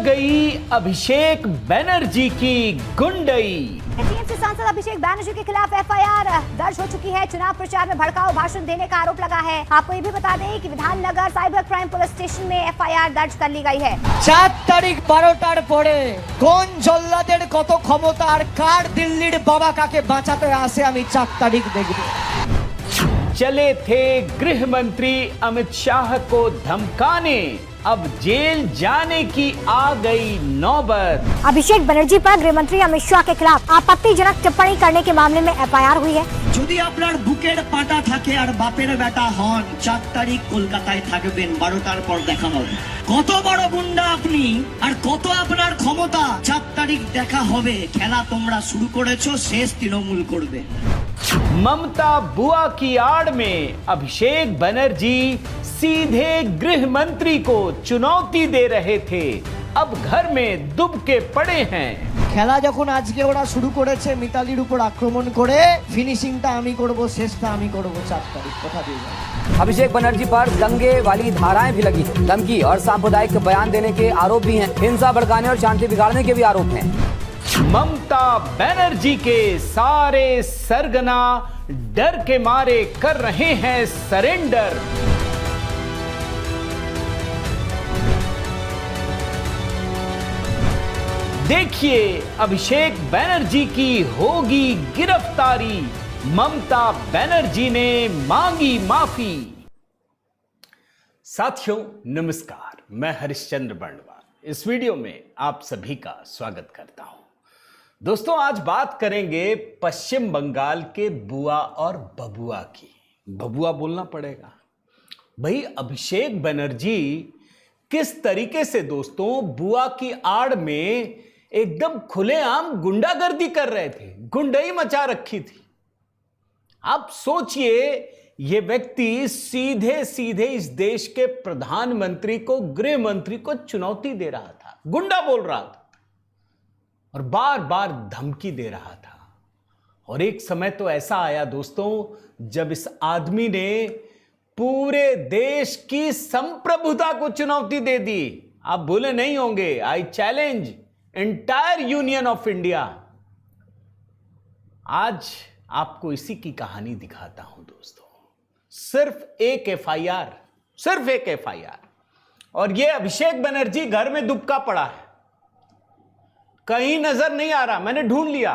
गई अभिषेक बनर्जी की गुंडई। टीएमसी सांसद अभिषेक बनर्जी के खिलाफ एफआईआर दर्ज हो चुकी है। चुनाव प्रचार में भड़काऊ भाषण देने का आरोप लगा है। आपको ये भी बता दें कि Bidhannagar cyber crime police station में एफआईआर दर्ज कर ली गई है। 4 तारीख 12টার পরে কোন জল্লাদের কত ক্ষমতা আর কার দিল্লির বাবা কাকে বাঁচাতে আসে আমি 4 তারিখ দেখব। चले थे गृह मंत्री अमित शाह को धमकाने, अब जेल जाने की आ गई नौबत। अभिषेक बनर्जी पर गृह मंत्री अमित शाह के खिलाफ आपत्तिजनक टिप्पणी करने के मामले में एफआईआर हुई है। যদি আপনার বুকের পাটা থাকে আর বাপের বেটা হন 4 তারিখ কলকাতায় থাকবেন 12টার পর দেখা হবে। কত বড় গুন্ডা আপনি আর কত আপনার ক্ষমতা 4 তারিখ দেখা হবে। খেলা তোমরা শুরু করেছো, শেষ তৃণমূল করবে। ममता बुआ की आड़ में अभिषेक बनर्जी सीधे गृह मंत्री को चुनौती दे रहे थे, अब घर में दुबके पड़े हैं। খেলা যখন আজকে ওরা শুরু করেছে মিতালির উপর আক্রমণ করে, ফিনিশিংটা আমি করব, শেষটা আমি করব 4 তারিখ, কথা দিয়ে যাই। अभिषेक बनर्जी पर दंगे वाली धाराएं भी लगी हैं। धमकी और सांप्रदायिक बयान देने के आरोप भी हैं। हिंसा भड़काने और शांति बिगाड़ने के भी आरोप हैं। ममता बनर्जी के सारे सरगना डर के मारे कर रहे हैं सरेंडर। देखिए अभिषेक बनर्जी की होगी गिरफ्तारी, ममता बनर्जी ने मांगी माफी। साथियों नमस्कार, मैं हरिश्चंद्र बर्णवाल इस वीडियो में आप सभी का स्वागत करता हूं। दोस्तों आज बात करेंगे पश्चिम बंगाल के बुआ और बबुआ की। बबुआ बोलना पड़ेगा भाई। अभिषेक बनर्जी किस तरीके से दोस्तों बुआ की आड़ में एकदम खुलेआम गुंडागर्दी कर रहे थे, गुंडई मचा रखी थी। आप सोचिए ये व्यक्ति सीधे सीधे इस देश के प्रधानमंत्री को, गृह मंत्री को चुनौती दे रहा था, गुंडा बोल रहा था और बार बार धमकी दे रहा था। और एक समय तो ऐसा आया दोस्तों जब इस आदमी ने पूरे देश की संप्रभुता को चुनौती दे दी। आप भूले नहीं होंगे, I challenge entire union of India. आज आपको इसी की कहानी दिखाता हूं दोस्तों। सिर्फ एक एफआईआर, सिर्फ एक एफआईआर, और यह अभिषेक बनर्जी घर में दुबका पड़ा है, कहीं नजर नहीं आ रहा। मैंने ढूंढ लिया,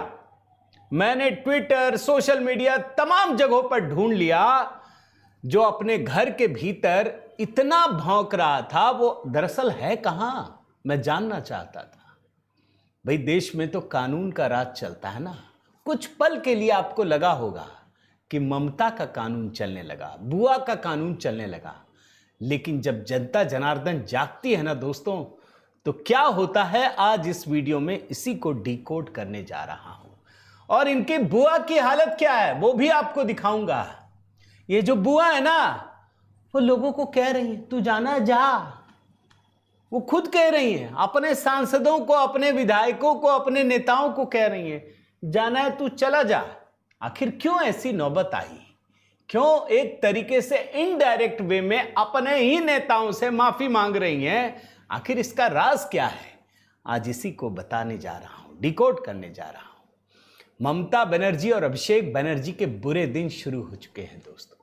मैंने ट्विटर, सोशल मीडिया, तमाम जगहों पर ढूंढ लिया। जो अपने घर के भीतर इतना भौंक रहा था वो दरअसल है कहां, मैं जानना चाहता था। भाई देश में तो कानून का राज चलता है ना। कुछ पल के लिए आपको लगा होगा कि ममता का कानून चलने लगा, बुआ का कानून चलने लगा, लेकिन जब जनता जनार्दन जागती है ना दोस्तों, तो क्या होता है आज इस वीडियो में इसी को डिकोड करने जा रहा हूं। और इनके बुआ की हालत क्या है वो भी आपको दिखाऊंगा। ये जो बुआ है ना, वो लोगों को कह रही है तू जाना जा। वो खुद कह रही हैं, अपने सांसदों को, अपने विधायकों को, अपने नेताओं को कह रही हैं जाना है तू चला जा। आखिर क्यों ऐसी नौबत आई? क्यों एक तरीके से इनडायरेक्ट वे में अपने ही नेताओं से माफी मांग रही हैं? आखिर इसका राज क्या है? आज इसी को बताने जा रहा हूं, डिकोड करने जा रहा हूं। ममता बनर्जी और अभिषेक बनर्जी के बुरे दिन शुरू हो चुके हैं दोस्तों।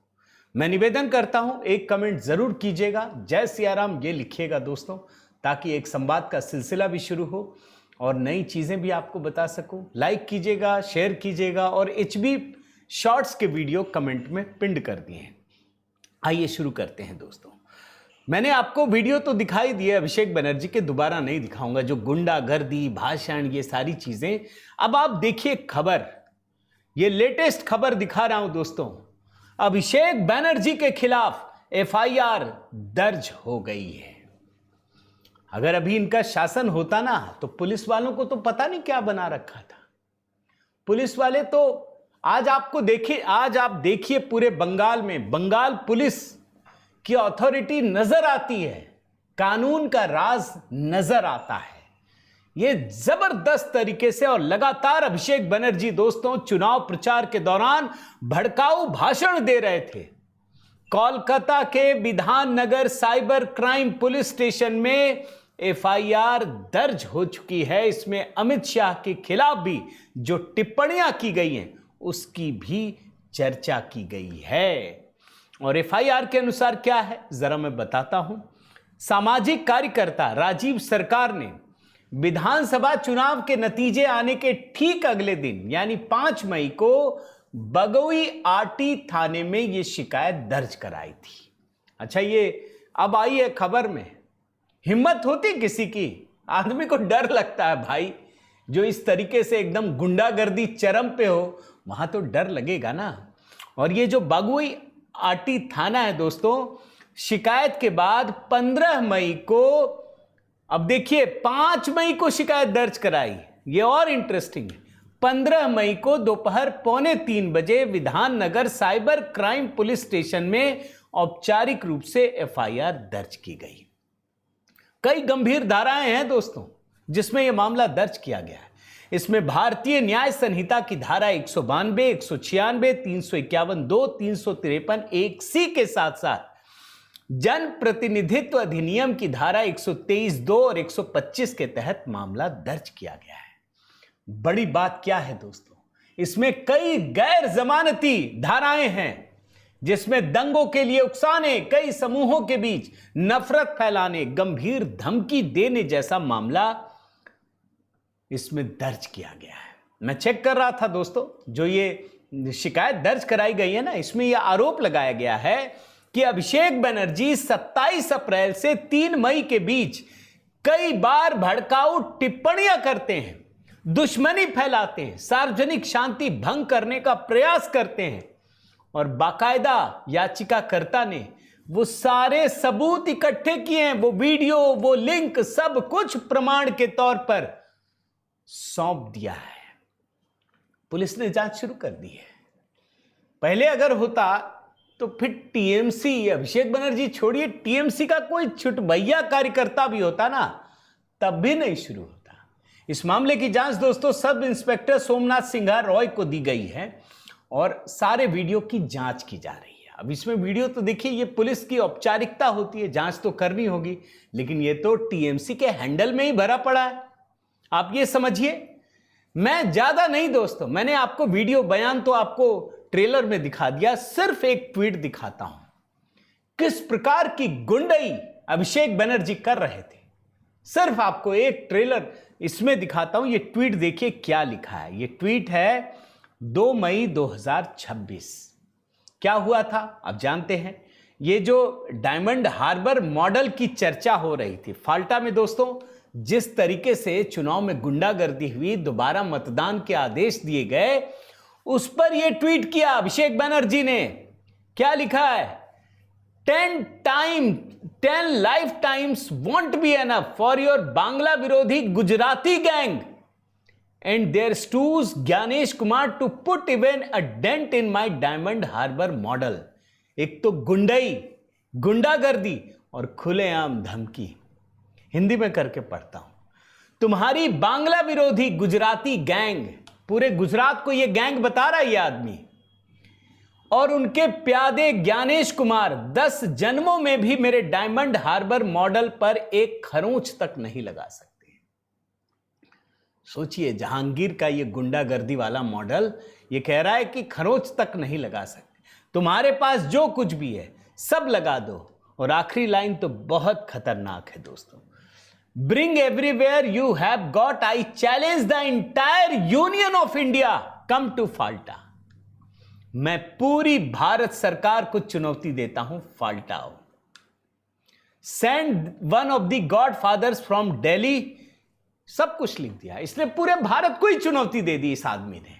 मैं निवेदन करता हूं एक कमेंट जरूर कीजिएगा, जय सियाराम ये लिखिएगा दोस्तों, ताकि एक संवाद का सिलसिला भी शुरू हो और नई चीजें भी आपको बता सकूं। लाइक कीजिएगा, शेयर कीजिएगा और एचबी शॉर्ट्स के वीडियो कमेंट में पिंड कर दिए हैं। आइए शुरू करते हैं दोस्तों। मैंने आपको वीडियो तो दिखाई दिए अभिषेक बनर्जी के, दोबारा नहीं दिखाऊंगा, जो गुंडागर्दी, भाषण, ये सारी चीजें। अब आप देखिए खबर, ये लेटेस्ट खबर दिखा रहा हूं दोस्तों। अभिषेक बनर्जी के खिलाफ एफआईआर दर्ज हो गई है। अगर अभी इनका शासन होता ना तो पुलिस वालों को तो पता नहीं क्या बना रखा था। पुलिस वाले तो आज आपको देखिए, आज आप देखिए पूरे बंगाल में बंगाल पुलिस की अथॉरिटी नजर आती है, कानून का राज नजर आता है। ये जबरदस्त तरीके से और लगातार अभिषेक बनर्जी दोस्तों चुनाव प्रचार के दौरान भड़काऊ भाषण दे रहे थे। कोलकाता के Bidhannagar cyber crime police station में एफआईआर दर्ज हो चुकी है। इसमें अमित शाह के खिलाफ भी जो टिप्पणियां की गई हैं उसकी भी चर्चा की गई है। और एफआईआर के अनुसार क्या है जरा मैं बताता हूं। सामाजिक कार्यकर्ता राजीव सरकार ने विधानसभा चुनाव के नतीजे आने के ठीक अगले दिन यानी 5 मई को बगोई आटी थाने में यह शिकायत दर्ज कराई थी। अच्छा, ये अब आई है खबर में। हिम्मत होती किसी की, आदमी को डर लगता है भाई। जो इस तरीके से एकदम गुंडागर्दी चरम पे हो वहां तो डर लगेगा ना। और ये जो बगोई आटी थाना है दोस्तों, शिकायत के बाद 15 मई को, अब देखिए 5 मई को शिकायत दर्ज कराई। ये और इंटरेस्टिंग है। 15 मई को दोपहर 2:45 बजे Bidhannagar cyber crime police station में औपचारिक रूप से एफआईआर दर्ज की गई। कई गंभीर धाराएं हैं दोस्तों जिसमें यह मामला दर्ज किया गया है। इसमें भारतीय न्याय संहिता की धारा 192, 196, 351(2), 353 1C के साथ साथ जन प्रतिनिधित्व अधिनियम की धारा 123(2) और 125 के तहत मामला दर्ज किया गया है। बड़ी बात क्या है दोस्तों, इसमें कई गैर जमानती धाराएं हैं जिसमें दंगों के लिए उकसाने, कई समूहों के बीच नफरत फैलाने, गंभीर धमकी देने जैसा मामला इसमें दर्ज किया गया है। मैं चेक कर रहा था दोस्तों, जो ये शिकायत दर्ज कराई गई है ना, इसमें यह आरोप लगाया गया है कि अभिषेक बनर्जी 27 अप्रैल से 3 मई के बीच कई बार भड़काऊ टिप्पणियां करते हैं, दुश्मनी फैलाते हैं, सार्वजनिक शांति भंग करने का प्रयास करते हैं। और बाकायदा याचिकाकर्ता ने वो सारे सबूत इकट्ठे किए हैं, वो वीडियो, वो लिंक, सब कुछ प्रमाण के तौर पर सौंप दिया है। पुलिस ने जांच शुरू कर दी है। पहले अगर होता तो फिर टीएमसी, अभिषेक बनर्जी छोड़िए, टीएमसी का कोई छुटभैया कार्यकर्ता भी होता ना, तब भी नहीं शुरू होता। इस मामले की जांच दोस्तों सब इंस्पेक्टर सोमनाथ सिंघा रॉय को दी गई है और सारे वीडियो की जांच की जा रही है। अब इसमें वीडियो तो देखिए, ये पुलिस की औपचारिकता होती है, जांच तो करनी होगी, लेकिन ये तो टीएमसी के हैंडल में ही भरा पड़ा है। आप ये समझिए। मैं ज्यादा नहीं दोस्तों, मैंने आपको वीडियो बयान तो आपको ट्रेलर में दिखा दिया, सिर्फ एक ट्वीट दिखाता हूं किस प्रकार की गुंडई अभिषेक बनर्जी कर रहे थे। सिर्फ आपको एक ट्रेलर इसमें दिखाता हूं। ये ट्वीट देखिए क्या लिखा है। ये ट्वीट है 2 मई 2026। क्या हुआ था अब जानते हैं। ये जो डायमंड हार्बर मॉडल की चर्चा हो रही थी फाल्टा में दोस्तों, जिस तरीके से चुनाव में गुंडागर्दी हुई, दोबारा मतदान के आदेश दिए गए, उस पर यह ट्वीट किया अभिषेक बनर्जी ने। क्या लिखा है, 10 life times won't be enough for your Bangla विरोधी Gujarati gang and their stooge Gyanesh Kumar to put even a dent in my Diamond Harbour model. एक तो गुंडई, गुंडागर्दी और खुलेआम धमकी। हिंदी में करके पढ़ता हूं। तुम्हारी बांग्ला विरोधी गुजराती गैंग, पूरे गुजरात को यह गैंग बता रहा है ये आदमी, और उनके प्यादे ज्ञानेश कुमार 10 जन्मों में भी मेरे डायमंड हार्बर मॉडल पर एक खरोंच तक नहीं लगा सकते। सोचिए, जहांगीर का ये गुंडागर्दी वाला मॉडल ये कह रहा है कि खरोंच तक नहीं लगा सकते। तुम्हारे पास जो कुछ भी है सब लगा दो। और आखिरी लाइन तो बहुत खतरनाक है दोस्तों, Bring everywhere you have got, I challenge the entire Union of India, come to Falta. मैं पूरी भारत सरकार को चुनौती देता हूं, फाल्टा आओ। Send one of the godfathers from Delhi, सब कुछ लिख दिया। इसने पूरे भारत को ही चुनौती दे दी इस आदमी ने।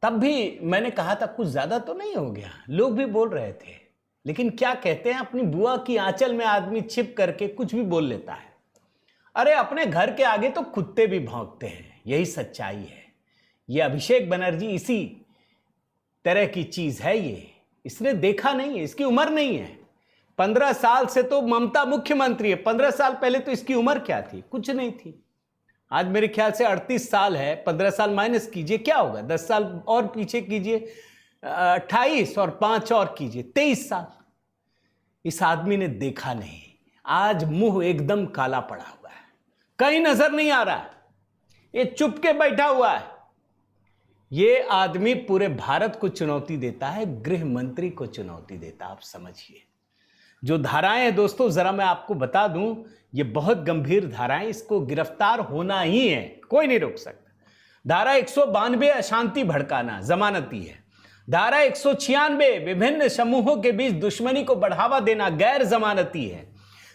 तब भी मैंने कहा था कुछ ज्यादा तो नहीं हो गया, लोग भी बोल रहे थे। लेकिन क्या कहते हैं, अपनी बुआ की आंचल में आदमी छिप करके कुछ भी बोल लेता है। अरे अपने घर के आगे तो कुत्ते भी भौंकते हैं, यही सच्चाई है। ये अभिषेक बनर्जी इसी तरह की चीज है। ये इसने देखा नहीं है, इसकी उम्र नहीं है। 15 साल से तो ममता मुख्यमंत्री है। 15 साल पहले तो इसकी उम्र क्या थी, कुछ नहीं थी। आज मेरे ख्याल से 38 साल है। 15 साल माइनस कीजिए, क्या होगा, 10 साल और पीछे कीजिए, 28 और 5 और कीजिए, 23 साल। इस आदमी ने देखा नहीं। आज मुंह एकदम काला पड़ा हुआ है, कहीं नजर नहीं आ रहा है, ये चुप के बैठा हुआ है। ये आदमी पूरे भारत को चुनौती देता है, गृह मंत्री को चुनौती देता है। आप समझिए जो धाराएं हैं दोस्तों, जरा मैं आपको बता दूं, ये बहुत गंभीर धाराएं, इसको गिरफ्तार होना ही है, कोई नहीं रोक सकता। धारा 192 अशांति भड़काना जमानती है। धारा 196 विभिन्न समूहों के बीच दुश्मनी को बढ़ावा देना गैर जमानती है।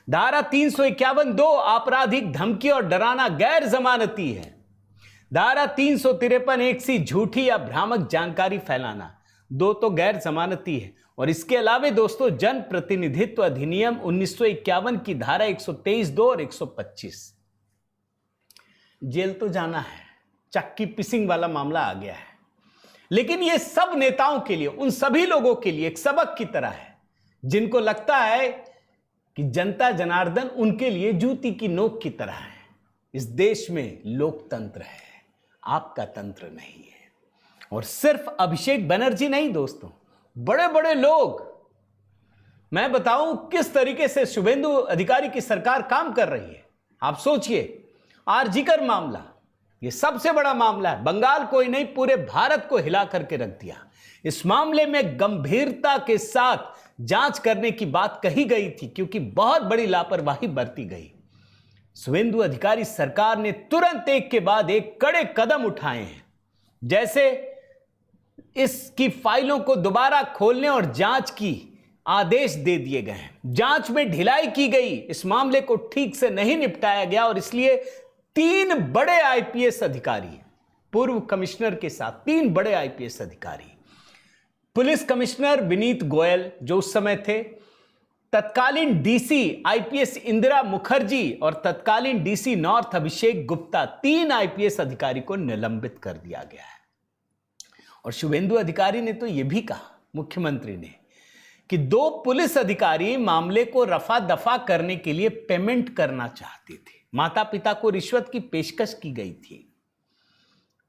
धारा 351(2) आपराधिक धमकी और डराना गैर जमानती है। धारा 353(1) झूठी या भ्रामक जानकारी फैलाना, 2 तो गैर जमानती है। और इसके अलावा दोस्तों जन प्रतिनिधित्व अधिनियम 1951 की धारा 123(2) और 125, जेल तो जाना है, चक्की पिसिंग वाला मामला आ गया है। लेकिन ये सब नेताओं के लिए, उन सभी लोगों के लिए एक सबक की तरह है जिनको लगता है कि जनता जनार्दन उनके लिए जूती की नोक की तरह है। इस देश में लोकतंत्र है, आपका तंत्र नहीं है। और सिर्फ अभिषेक बनर्जी नहीं दोस्तों, बड़े बड़े लोग, मैं बताऊं किस तरीके से शुभेंदु अधिकारी की सरकार काम कर रही है। आप सोचिए, आरजीकर मामला, ये सबसे बड़ा मामला है, बंगाल को ही नहीं पूरे भारत को हिला करके रख दिया। इस मामले में गंभीरता के साथ जांच करने की बात कही गई थी, क्योंकि बहुत बड़ी लापरवाही बरती गई। शुभेंदु अधिकारी सरकार ने तुरंत एक के बाद एक कड़े कदम उठाए हैं, जैसे इसकी फाइलों को दोबारा खोलने और जांच की आदेश दे दिए गए हैं। जांच में ढिलाई की गई, इस मामले को ठीक से नहीं निपटाया गया और इसलिए 3 बड़े आईपीएस अधिकारी, पूर्व कमिश्नर के साथ 3 बड़े आईपीएस अधिकारी, पुलिस कमिश्नर विनीत गोयल जो उस समय थे, तत्कालीन डीसी आईपीएस इंदिरा मुखर्जी और तत्कालीन DC north Abhishek Gupta, 3 IPS अधिकारी को निलंबित कर दिया गया है। और शुभेंदु अधिकारी ने तो यह भी कहा, मुख्यमंत्री ने, कि 2 पुलिस अधिकारी मामले को रफा दफा करने के लिए पेमेंट करना चाहते थे। माता पिता को रिश्वत की पेशकश की गई थी।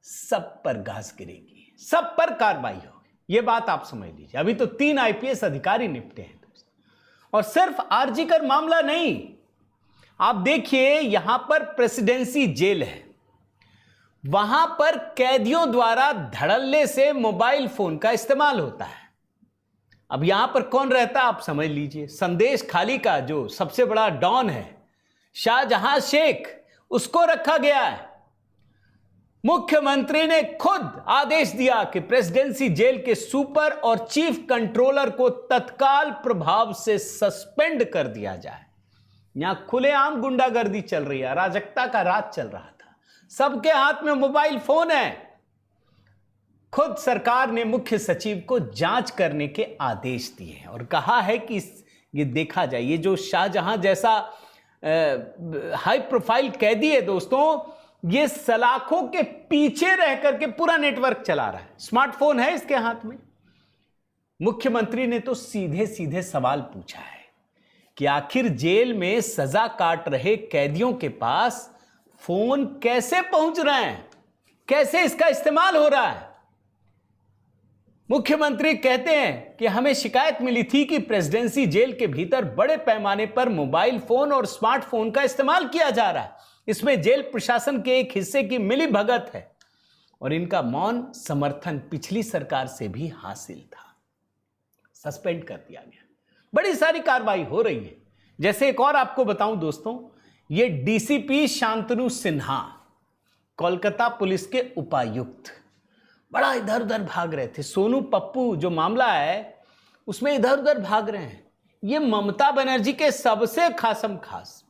सब पर घास गिरेगी, सब पर कार्रवाई होगी, यह बात आप समझ लीजिए। अभी तो 3 आईपीएस अधिकारी निपटे हैं दोस्तों। और सिर्फ आरजीकर मामला नहीं, आप देखिए यहां पर प्रेसिडेंसी जेल है, वहां पर कैदियों द्वारा धड़ल्ले से मोबाइल फोन का इस्तेमाल होता है। अब यहां पर कौन रहता है आप समझ लीजिए, संदेश खाली का जो सबसे बड़ा डॉन है शाहजहां शेख, उसको रखा गया है। मुख्यमंत्री ने खुद आदेश दिया कि प्रेसिडेंसी जेल के सुपर और चीफ कंट्रोलर को तत्काल प्रभाव से सस्पेंड कर दिया जाए। यहां खुलेआम गुंडागर्दी चल रही है, अराजकता का राज चल रहा था, सबके हाथ में मोबाइल फोन है। खुद सरकार ने मुख्य सचिव को जांच करने के आदेश दिए हैं और कहा है कि ये देखा जाए, ये जो शाहजहां जैसा हाई प्रोफाइल कैदी है दोस्तों, ये सलाखों के पीछे रह करके पूरा नेटवर्क चला रहा है, स्मार्टफोन है इसके हाथ में। मुख्यमंत्री ने तो सीधे सीधे सवाल पूछा है कि आखिर जेल में सजा काट रहे कैदियों के पास फोन कैसे पहुंच रहे हैं, कैसे इसका इस्तेमाल हो रहा है। मुख्यमंत्री कहते हैं कि हमें शिकायत मिली थी कि प्रेसिडेंसी जेल के भीतर बड़े पैमाने पर मोबाइल फोन और स्मार्टफोन का इस्तेमाल किया जा रहा है। इसमें जेल प्रशासन के एक हिस्से की मिली भगत है और इनका मौन समर्थन पिछली सरकार से भी हासिल था। सस्पेंड कर दिया गया। बड़ी सारी कार्रवाई हो रही है। जैसे एक और आपको बताऊं दोस्तों, ये डीसीपी शांतनु सिन्हा, कोलकाता पुलिस के उपायुक्त, बड़ा इधर उधर भाग रहे थे। सोनू पप्पू जो मामला है उसमें इधर उधर भाग रहे हैं। ये ममता बनर्जी के सबसे खासम खास,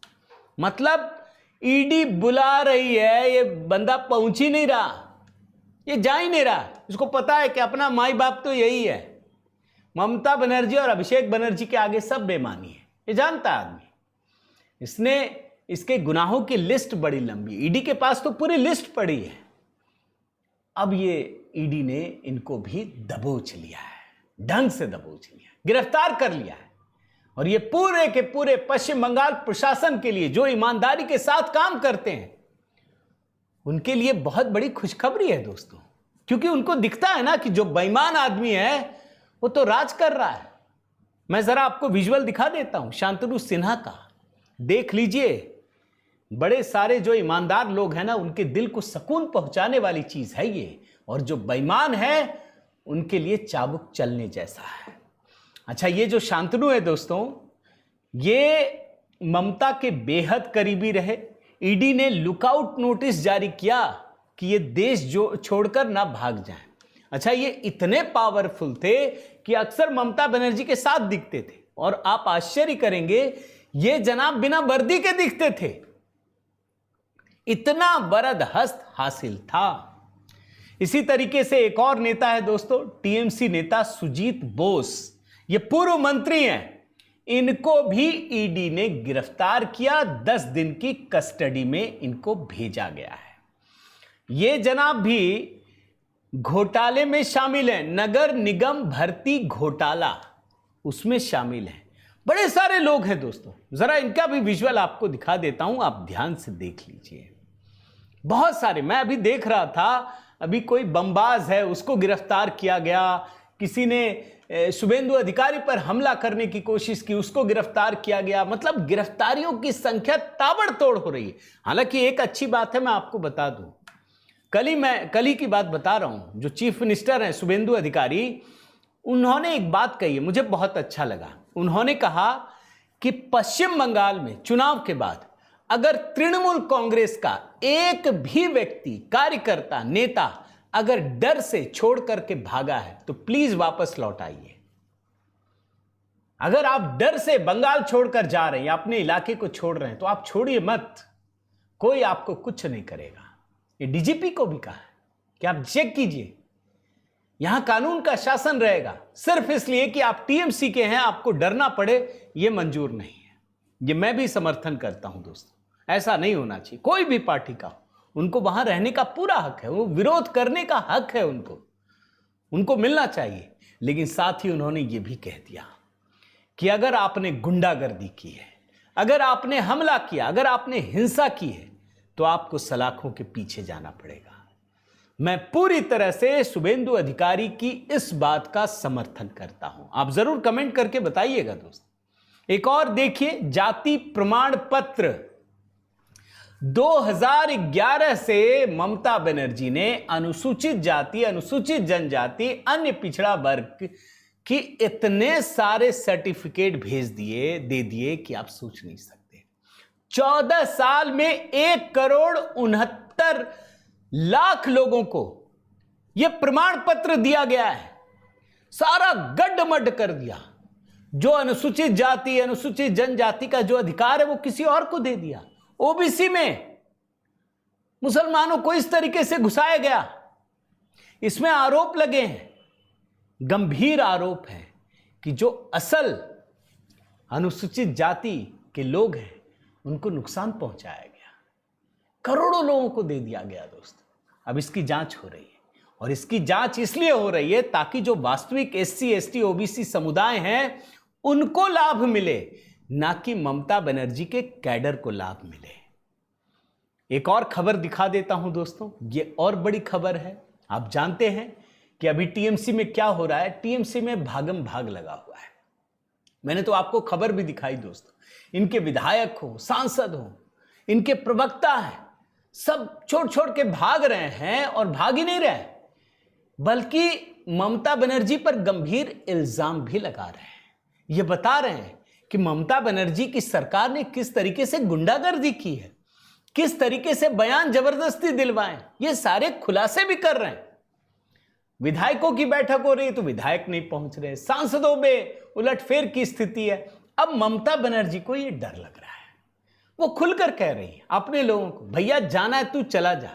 मतलब ईडी बुला रही है, ये बंदा पहुंच ही नहीं रहा, ये जा ही नहीं रहा। इसको पता है कि अपना माई बाप तो यही है। ममता बनर्जी और अभिषेक बनर्जी के आगे सब बेमानी है, ये जानता है आदमी। इसने इसके गुनाहों की लिस्ट बड़ी लंबी, ईडी के पास तो पूरी लिस्ट पड़ी है। अब ये ईडी ने इनको भी दबोच लिया है, ढंग से दबोच लिया, गिरफ्तार कर लिया है। और ये पूरे के पूरे पश्चिम बंगाल प्रशासन के लिए, जो ईमानदारी के साथ काम करते हैं, उनके लिए बहुत बड़ी खुशखबरी है दोस्तों, क्योंकि उनको दिखता है ना कि जो बेईमान आदमी है वो तो राज कर रहा है। मैं जरा आपको विजुअल दिखा देता हूं शांतनु सिन्हा का। देख लीजिए, बड़े सारे जो ईमानदार लोग हैं ना, उनके दिल को सुकून पहुंचाने वाली चीज है ये, और जो बेईमान है उनके लिए चाबुक चलने जैसा है। अच्छा, ये जो शांतनु है दोस्तों, ये ममता के बेहद करीबी रहे। ईडी ने लुकआउट नोटिस जारी किया कि ये देश जो छोड़कर ना भाग जाएं। अच्छा, ये इतने पावरफुल थे कि अक्सर ममता बनर्जी के साथ दिखते थे, और आप आश्चर्य करेंगे, ये जनाब बिना वर्दी के दिखते थे। इतना बरदहस्त हासिल था। इसी तरीके से एक और नेता है दोस्तों, टीएमसी नेता सुजीत बोस। ये पूर्व मंत्री हैं, इनको भी ईडी ने गिरफ्तार किया। 10 दिन की कस्टडी में इनको भेजा गया है। ये जनाब भी घोटाले में शामिल हैं, नगर निगम भर्ती घोटाला, उसमें शामिल हैं। बड़े सारे लोग हैं दोस्तों, जरा इनका भी विजुअल आपको दिखा देता हूं, आप ध्यान से देख लीजिए। बहुत सारे, मैं अभी देख रहा था, अभी कोई बमबाज है, उसको गिरफ्तार किया गया। किसी ने शुभेंदु अधिकारी पर हमला करने की कोशिश की, उसको गिरफ्तार किया गया। मतलब गिरफ्तारियों की संख्या ताबड़तोड़ हो रही है। हालांकि एक अच्छी बात है, मैं आपको बता दूं, कल ही की बात बता रहा हूं, जो चीफ मिनिस्टर हैं शुभेंदु अधिकारी, उन्होंने एक बात कही है, मुझे बहुत अच्छा लगा। उन्होंने कहा कि पश्चिम बंगाल में चुनाव के बाद अगर तृणमूल कांग्रेस का एक भी व्यक्ति, कार्यकर्ता, नेता अगर डर से छोड़ करके भागा है तो प्लीज वापस लौट आइए। अगर आप डर से बंगाल छोड़कर जा रहे हैं, अपने इलाके को छोड़ रहे हैं, तो आप छोड़िए मत, कोई आपको कुछ नहीं करेगा। ये डीजीपी को भी कहा है कि आप चेक कीजिए, यहां कानून का शासन रहेगा। सिर्फ इसलिए कि आप टीएमसी के हैं, आपको डरना पड़े, यह मंजूर नहीं है। ये मैं भी समर्थन करता हूं दोस्तों, ऐसा नहीं होना चाहिए। कोई भी पार्टी का, उनको वहां रहने का पूरा हक है, वो विरोध करने का हक है, उनको मिलना चाहिए। लेकिन साथ ही उन्होंने ये भी कह दिया कि अगर आपने गुंडागर्दी की है, अगर आपने हमला किया, अगर आपने हिंसा की है, तो आपको सलाखों के पीछे जाना पड़ेगा। मैं पूरी तरह से शुभेंदु अधिकारी की इस बात का समर्थन करता हूं। आप जरूर कमेंट करके बताइएगा दोस्तों। एक और देखिए, जाति प्रमाण पत्र 2011 से ममता बनर्जी ने अनुसूचित जाति, अनुसूचित जनजाति, अन्य पिछड़ा वर्ग की इतने सारे सर्टिफिकेट दे दिए कि आप सोच नहीं सकते। 14 साल में 1,69,00,000 लोगों को यह प्रमाण पत्र दिया गया है। सारा गड्ढमड कर दिया। जो अनुसूचित जाति, अनुसूचित जनजाति का जो अधिकार है वो किसी और को दे दिया। ओबीसी में मुसलमानों को इस तरीके से घुसाया गया। इसमें आरोप लगे हैं, गंभीर आरोप है कि जो असल अनुसूचित जाति के लोग हैं उनको नुकसान पहुंचाया गया। करोड़ों लोगों को दे दिया गया दोस्तों। अब इसकी जांच हो रही है, और इसकी जांच इसलिए हो रही है ताकि जो वास्तविक एससी, एसटी, ओबीसी समुदाय हैं उनको लाभ मिले, ना कि ममता बनर्जी के कैडर को लाभ मिले। एक और खबर दिखा देता हूं दोस्तों, ये और बड़ी खबर है। आप जानते हैं कि अभी टीएमसी में क्या हो रहा है। टीएमसी में भागम भाग लगा हुआ है। मैंने तो आपको खबर भी दिखाई दोस्तों। इनके विधायक हो, सांसद हो, इनके प्रवक्ता हैं, सब छोड़ छोड़ के भाग रहे हैं, और भाग ही नहीं रहे, बल्कि ममता बनर्जी पर गंभीर इल्जाम भी लगा रहे हैं। ये बता रहे हैं कि ममता बनर्जी की सरकार ने किस तरीके से गुंडागर्दी की है, किस तरीके से बयान जबरदस्ती दिलवाए, ये सारे खुलासे भी कर रहे हैं। विधायकों की बैठक हो रही है तो विधायक नहीं पहुंच रहे, सांसदों में उलटफेर की स्थिति है। अब ममता बनर्जी को ये डर लग रहा है। वो खुलकर कह रही है अपने लोगों को, भैया जाना है तू चला जा,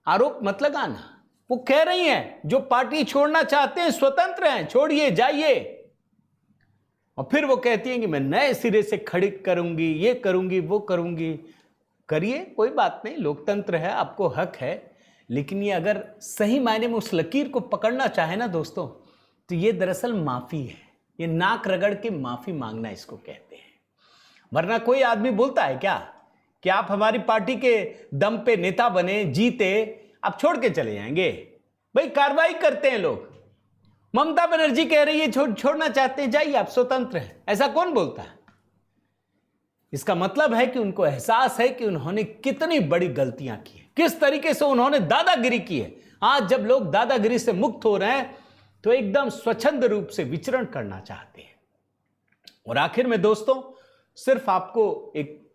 आरोप मत लगाना। वो कह रही हैं जो पार्टी छोड़ना चाहते हैं स्वतंत्र हैं, छोड़िए, जाइए। और फिर वो कहती हैं कि मैं नए सिरे से खड़ी करूंगी, ये करूंगी, वो करूंगी। करिए, कोई बात नहीं, लोकतंत्र है, आपको हक है। लेकिन ये अगर सही मायने में उस लकीर को पकड़ना चाहे ना दोस्तों, तो ये दरअसल माफी है। ये नाक रगड़ के माफी मांगना इसको कहते हैं। वरना कोई आदमी बोलता है क्या कि आप हमारी पार्टी के दम पे नेता बने, जीते, आप छोड़ के चले जाएंगे? भाई कार्रवाई करते हैं लोग। ममता बनर्जी कह रही है छोड़ना चाहते हैं, जाइए, आप स्वतंत्र हैं। ऐसा कौन बोलता है? इसका मतलब है कि उनको एहसास है कि उन्होंने कितनी बड़ी गलतियां की है, किस तरीके से उन्होंने दादागिरी की है। आज जब लोग दादागिरी से मुक्त हो रहे हैं तो एकदम स्वच्छंद रूप से विचरण करना चाहते हैं। और आखिर में दोस्तों, सिर्फ आपको एक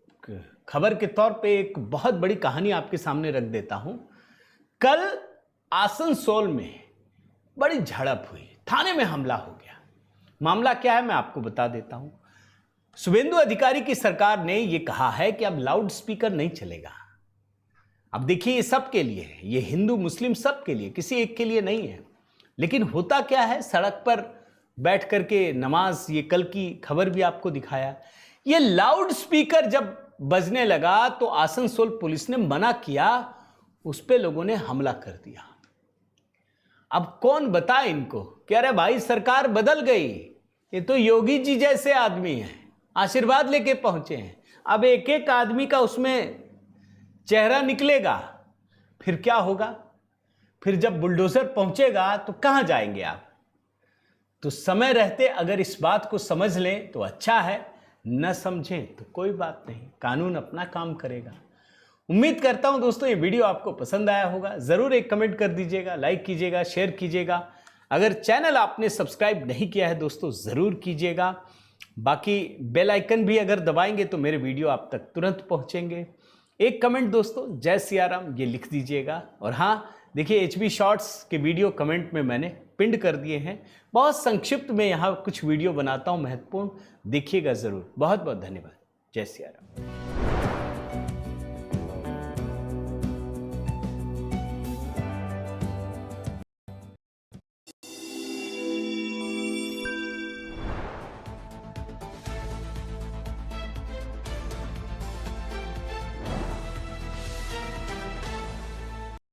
खबर के तौर पे एक बहुत बड़ी कहानी आपके सामने रख देता हूं। कल आसनसोल में बड़ी झड़प हुई, थाने में हमला हो गया। मामला क्या है मैं आपको बता देता हूं। शुभेंदु अधिकारी की सरकार ने यह कहा है कि अब लाउड स्पीकर नहीं चलेगा। अब देखिए, ये सबके लिए है, ये हिंदू मुस्लिम सबके लिए, किसी एक के लिए नहीं है। लेकिन होता क्या है, सड़क पर बैठ करके नमाज, ये कल की खबर भी आपको दिखाया, ये लाउड स्पीकर जब बजने लगा तो आसनसोल पुलिस ने मना किया, उस पे लोगों ने हमला कर दिया। अब कौन बताए इनको कि अरे भाई सरकार बदल गई, ये तो योगी जी जैसे आदमी हैं, आशीर्वाद लेके पहुंचे हैं। अब एक एक आदमी का उसमें चेहरा निकलेगा, फिर क्या होगा? फिर जब बुलडोजर पहुंचेगा तो कहां जाएंगे आप? तो समय रहते अगर इस बात को समझ लें तो अच्छा है, न समझें तो कोई बात नहीं, कानून अपना काम करेगा। उम्मीद करता हूं दोस्तों ये वीडियो आपको पसंद आया होगा। जरूर एक कमेंट कर दीजिएगा, लाइक कीजिएगा, शेयर कीजिएगा। अगर चैनल आपने सब्सक्राइब नहीं किया है दोस्तों जरूर कीजिएगा। बाकी बेल आइकन भी अगर दबाएंगे तो मेरे वीडियो आप तक तुरंत पहुंचेंगे। एक कमेंट दोस्तों जय सिया राम ये लिख दीजिएगा। और हाँ देखिए, HB शॉर्ट्स के वीडियो कमेंट में मैंने पिंड कर दिए हैं। बहुत संक्षिप्त में यहाँ कुछ वीडियो बनाता हूँ महत्वपूर्ण, देखिएगा ज़रूर। बहुत बहुत धन्यवाद। जय सिया राम।